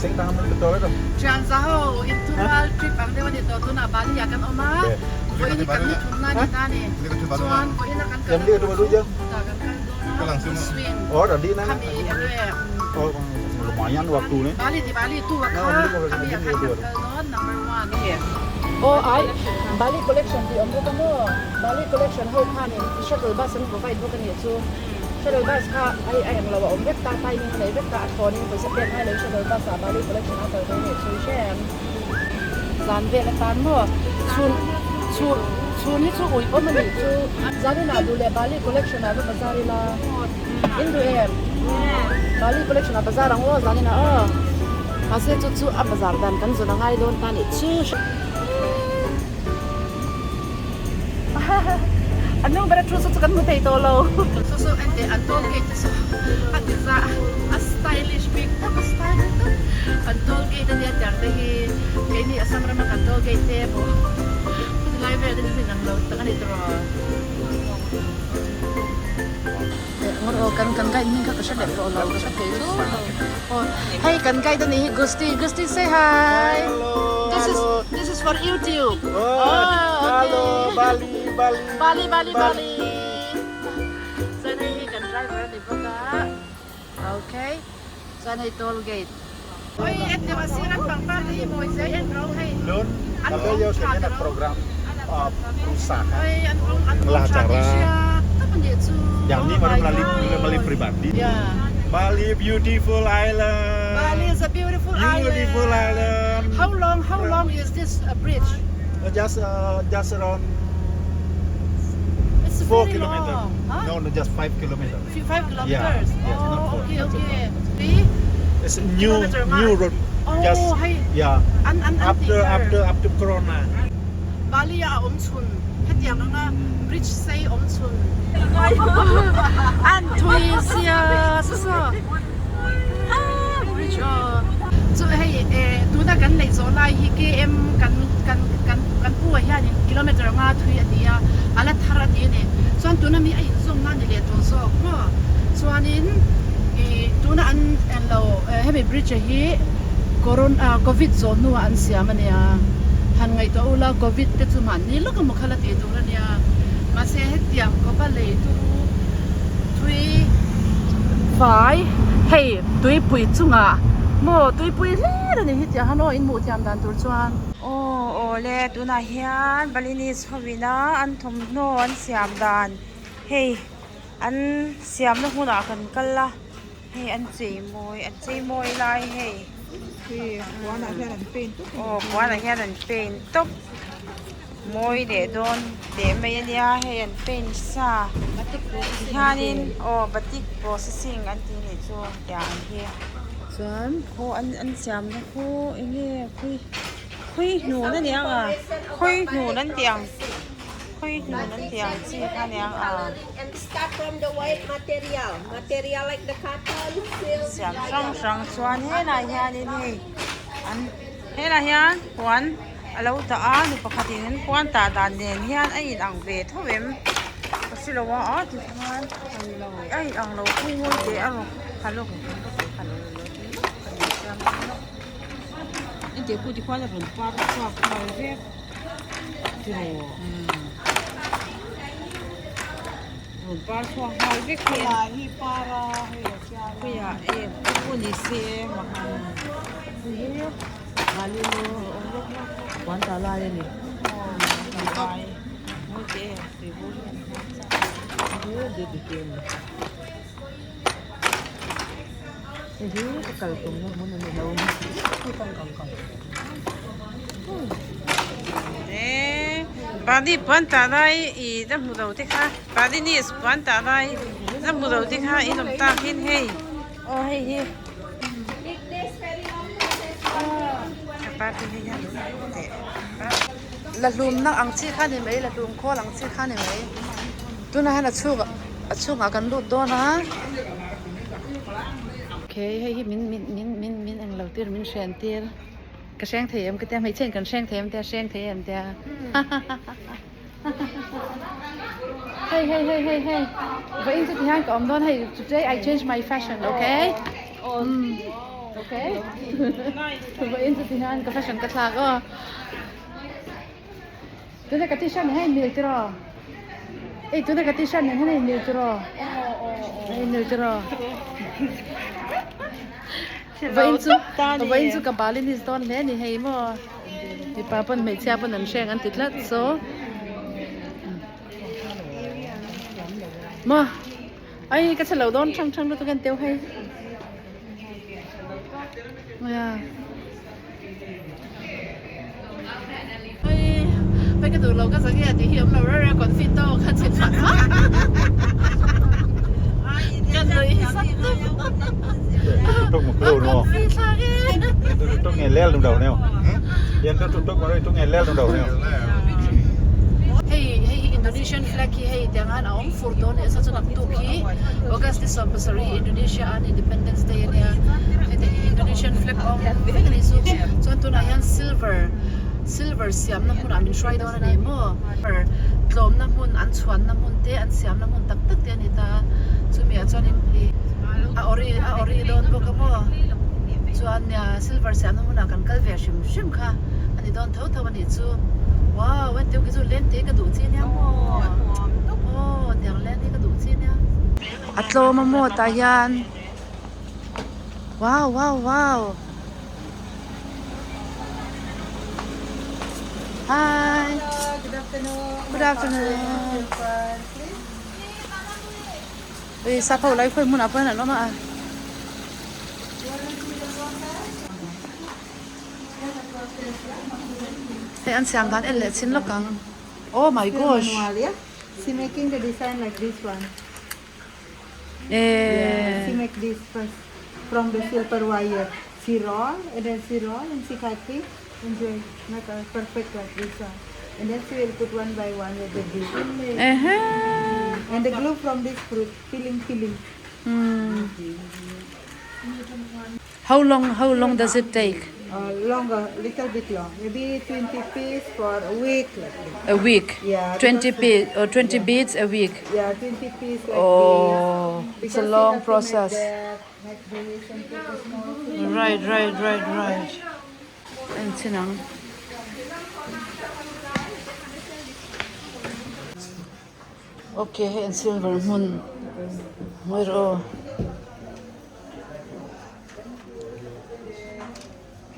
Sing tahanan betul itu. Jangan tahu itu mal trip ang dewa dito tu na Bali ya kan Oma. Ko ini kan ni tunna ni tani. Tuan ko ini kan Yang dia dulu aja. Kan langsung swim. Oh, tadi nana. Kami Oh, lumayan waktu nih. Bali tu kami akan non number 1 here. Oh, Bali collection di Om kan mo. Bali collection how kan shuttle bus and provide bukan itu. Shuttle bus ka ay ang lawa Om ta tay ni nei ta at phone ni sa pek hai le shuttle bus sa Bali collection at to ni so share. Zan ve la tan mo. Chu ni chu ui om ni chu zani na du le Bali collection na bazar la. Indo Bali collection na bazar ang zani na Masih cucu bazar dan kan zona ngai don tan itu. Anong bara truso kan mo tay tolo. So ente antol gate so atisa a stylish big style to. Antol gate dia tarde hi ini asam rama antol gate te bo. Live dia din nang laut tangan itu. Ngoro kan kai ini ka kasha dek lo kasha te so. Oh, hey kan kai dan hi Gusti say hi. Hello. This is for YouTube. Halo Bali. Sana hi kan driver di baka. Okay. Sana hi toll gate. Oi, et de wasiran pang Bali mo say en bro hey. Lun, kalau yo sebenarnya program perusahaan melah acara. Yang ini baru melalui pribadi. Ya. Bali beautiful island. Bali is a beautiful island. How long is this bridge? Just around It's 4 very kilometers. long. Huh? No, just 5 kilometers. 5 kilometers. Yeah, yes, not oh, 4. okay. See? It's a new road. Oh, Just hey. yeah. After Corona. Bali ya omchun. Het yang nga bridge say omchun. An tuisia so. Bridge so hey tu na kan lei zo lai hi km kan pu ya ni kilometer nga thui adia ala thara di ne chuan tu na mi ai zong na ni le ton so ko chuanin tu na an lo hemi bridge hi covid zone nu an siam ania han ngai to ula covid te chu man ni lo ka mo khala ti tu ra nia ma se hetiam ko ba le tu thui vai hey tui pui chunga mo tui pui le ra ni hitia hano in mu tiam dan tur chuan le tu na hian balini chhawina an thom no an siam dan hey an siam na huna kan kalla hey an chei moi lai hey Kuana hian an paint tu. kuana hian an paint top moi de don de mai ania hey an paint sa hianin batik processing an ti ni chu yang hi chuan an siam na khu ini khui nu na niang khui nu nan tiang chi kha niang And start from the white material like the cotton silk. siam sang chuan he na hian in he na hian puan alo ta nu pakhatin an puan ta dan nen hian ai ang ve thowem pasilowa ti khan ai ang lo khui ngoi te aro halo Ente ku ti kwana ron pa pa ve. Tiro. Ron pa so ha ve ke hi para kuya ku ni se makan Bali lo kwanta la ni Bye. ngoi te ribu De bikin. Ini kekal tunggu mun ni daun. Badi panta dai I da mudau te kha. Badi ni is panta dai da mudau te kha I lom ta hin hey. Oh hey hey. Apa ni ya? la lum na ang chi kha ni mai la lum kho lang chi kha ni mai tu na hana chunga kan lut do na okay hey min ang lo tir min shen tir ka sheng them ka tem hai chen kan sheng them ta hey but into the hang on don't hey today I change my fashion okay Okay. Bain sa tihan ka fashion ka sa ko. Tu na ka t-shirt ni hai mil tro. Tu na ka t-shirt ni hai mil tro. Hai mil tro. Bain su ka balin is don le ni hai mo. Di pa pon mai chia pon an sheng an titlat so. Mo. Ai ka chalo don chang chang tu kan teu hai. Yeah. Mấy cái tụi lâu cái gì thì hiểm lâu rồi còn phi to khăn chết phạt quá. Cái này sắp Trúc một lô đúng không? phi xa cái. Trúc nghe leo lần đầu nè. Yên trúc vào đây trúc nghe leo lần đầu nè. Hey Indonesian flag hey jangan om furdon esa tu nak tuki. August is anniversary Indonesia and Independence Day ni. Hey Indonesian flag om ni so tu na yan silver siam na mun amin try daw na ni mo. Dom na mun an chuan na mun te an siam na mun tak tak te ni ta. Chumi a chuan in ori don bo ka mo. Chuan ya silver siam na mun kan kal ve shim kha. Ani don thau ani chu. Wow, when you get lente ka du chi nya mo. Oh, der lente ka du chi nya. Atlo mo ta yan. Wow. Hi. Good afternoon. Sa phau lai khoi mun apa na no ma. Hey, an siam dan elle chin lokang. Oh my gosh. Manual, she making the design like this one. She make this first from the silver wire. She roll and then she roll and she cut it and she make a perfect like this one. And then she will put one by one with the glue. And the glue from this fruit, filling. How long does it take? Longer, little bit long. Maybe 20 pieces for a week like this. A week. Yeah. 20 beads a week. Yeah, 20 pieces like Oh, this. it's a Because long you have to process. Make this and put a small Right. And sinang. Okay, and silver moon. Where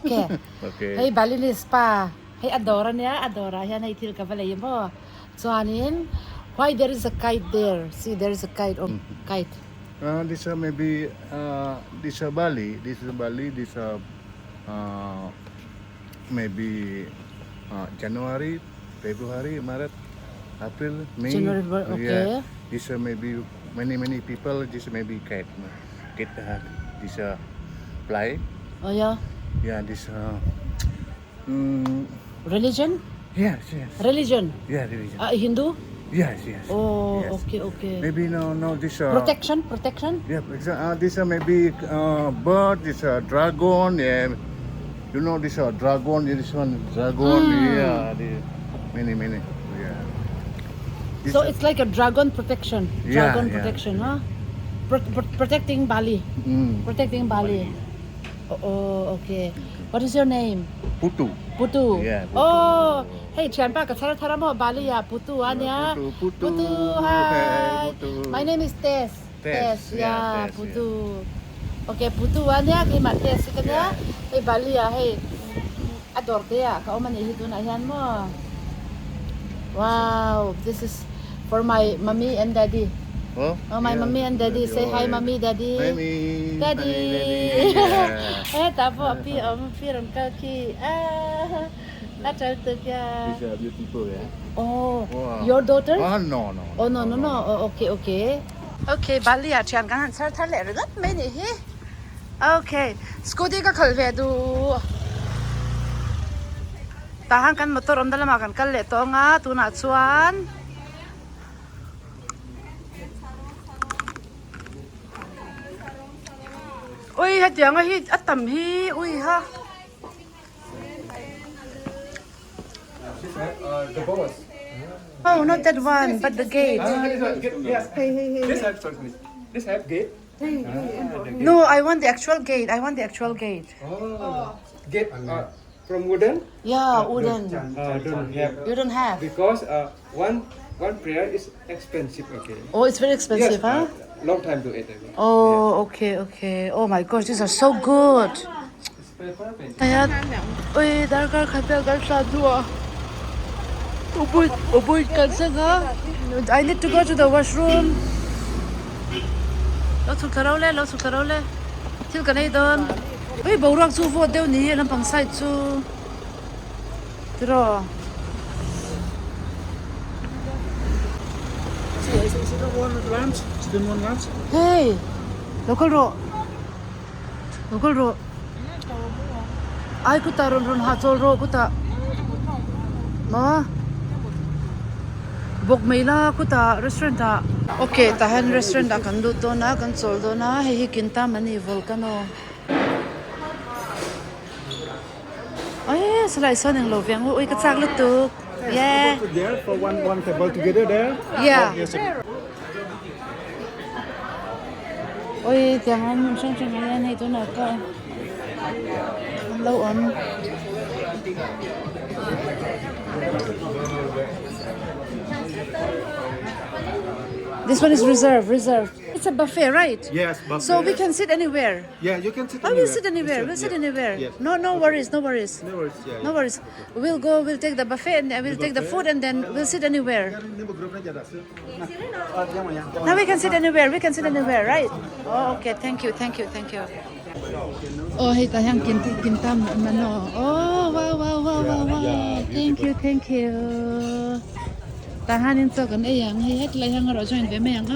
Okay. Hey, Balinese pa. Hey, Adora yan ay til ka pala yun mo. So, anin, why there is a kite there? See, there is a kite. Kite. This maybe this Bali. This maybe January, February, Maret, April, May. January, okay. Yeah. This maybe many people. This maybe kite. This fly. Oh, yeah. Yeah. This Religion? Yes. Religion? Yeah, religion. Hindu? Yes. Oh, Yes. okay. Maybe no this. Protection? Yeah, this maybe bird, this dragon, yeah. You know this dragon, this one dragon, yeah. Many, yeah. This, So it's like a dragon protection. Yeah, Dragon yeah. protection, huh? Protecting Bali. Protecting Bali. Oh, okay. What is your name? Putu. Putu. Yeah, Putu. Oh, hey, Champa, kasara mo Bali ya Putu anya. Putu. Hi. Hey, Putu. My name is Tess. Tess, yeah, Tess, Putu. Okay, Putu anya kay Tess kanya. Hey Bali ya, hey. Ador dia, ka man hito na yan mo. Wow, this is for my mommy and daddy. Oh, My yeah. mommy and daddy. Say hi, mommy, daddy. Mommy. Daddy. Yeah. Tapo pi ram ka ki. Atal to kya. These are beautiful, yeah. Oh, Wow. your daughter? Oh, no. Oh, no. Oh, okay. Okay, Bali ya chiang kan sar thar le rat mai ni hi. Okay, scooty ka khal ve du. Tahan kan motor om dalam akan kal le to nga tu na chuan. Ui, hat yang hi atam hi, ui ha. The boss. Oh, not that one, but the gate. Yes. This have gate. No, I want the actual gate. I want the actual gate. Oh, get from wooden? Yeah, wooden. Don't have You don't have. because one prayer is expensive. Okay. Oh, it's very expensive, huh? Long time to eat. Oh, okay, okay. Oh my gosh, these are so good. Ayan. Uy, darkar kapel garsa dua. Ubuy kansa nga. I need to go to the washroom. Lo sukaraw le. Til kanay don. Uy, bawrak su vo deu ni lam pang side su. Tiro. Hey, local ro. Ay kuta ron hatol ro kuta. Ma. Bok Meila kuta restaurant ta. Okay, tahan restaurant da kan du to na kan sol do na hi kinta mani volcano. Ay, salai soneng lo viang oi ka chak lu tu. Yeah. There for one table together there. Yeah. Yes. Ôi tiếng Anh sang trường này này tôi nói coi lâu ấm. This one is reserved. It's a buffet, right? Yes, but So we can sit anywhere. yeah, you can sit. I will sit anywhere. We'll sit anywhere. Yes. No worries. No worries. Yeah. No worries. We'll take the buffet and we'll take the food and then we'll sit anywhere. Now we can sit anywhere. Right? Oh, okay. Thank you. Oh, hey, tayang kintam mano. Oh, wow. Thank you. Tahanin to kan ayang hey het layang ro join be mayang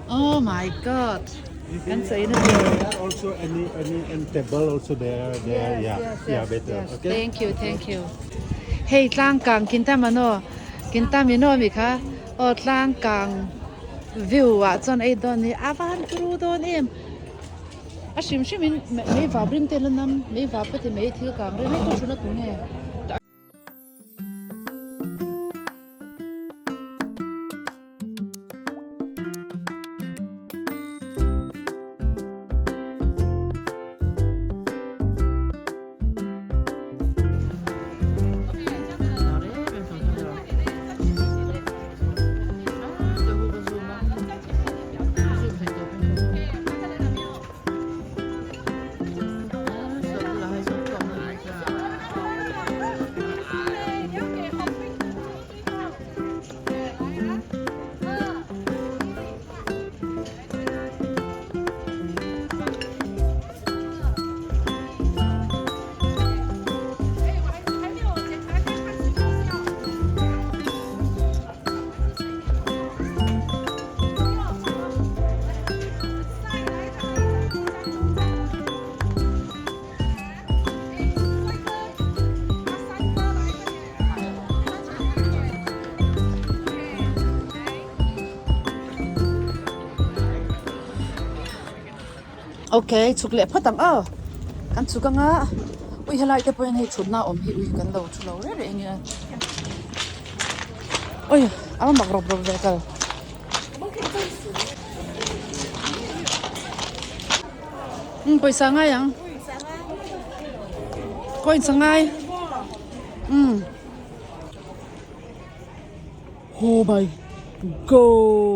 oh my god. Kan say na there. Also any table also there. Yeah, better. Yes. Okay. Thank you. Hey, tlang kang kintam mano mi kha. Oh, tlang kang view wa chon ai don ni avan kru don em. Ashim shimin me va brim telanam me va pate me thil kam re me ko chuna tu ne. Okay, chukle phatam kan chukanga ui helai te point hei chutna om hi ui kan lo chulo re nge oi ama magrop ro vekal paisa nga yang coin sangai oh my god.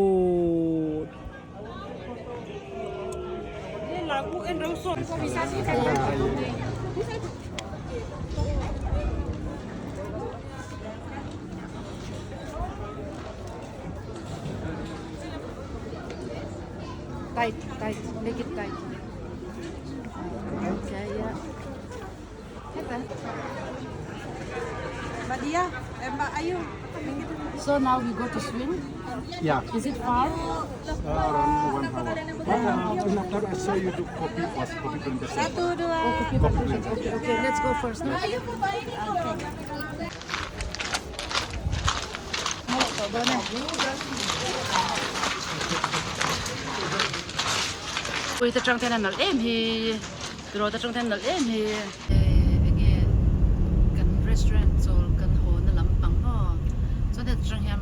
Tight, make it tight. Okay, yeah. Badia, ayo. So now we go to swim. Yeah. Is it far? Around 1 hour. After I saw you do copy printer. Satu, dua. Okay, let's go first. No? Ui ta trong tên nal em hi, rồi ta trong tên nal em hi. Again, kan restaurant so kan ho na lampang ho. So that trong hiam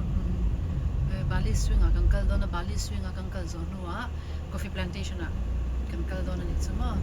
Bali Bali swing a kangkal dona Bali swing a kangkal zonua coffee plantation a kangkal dona ni chuma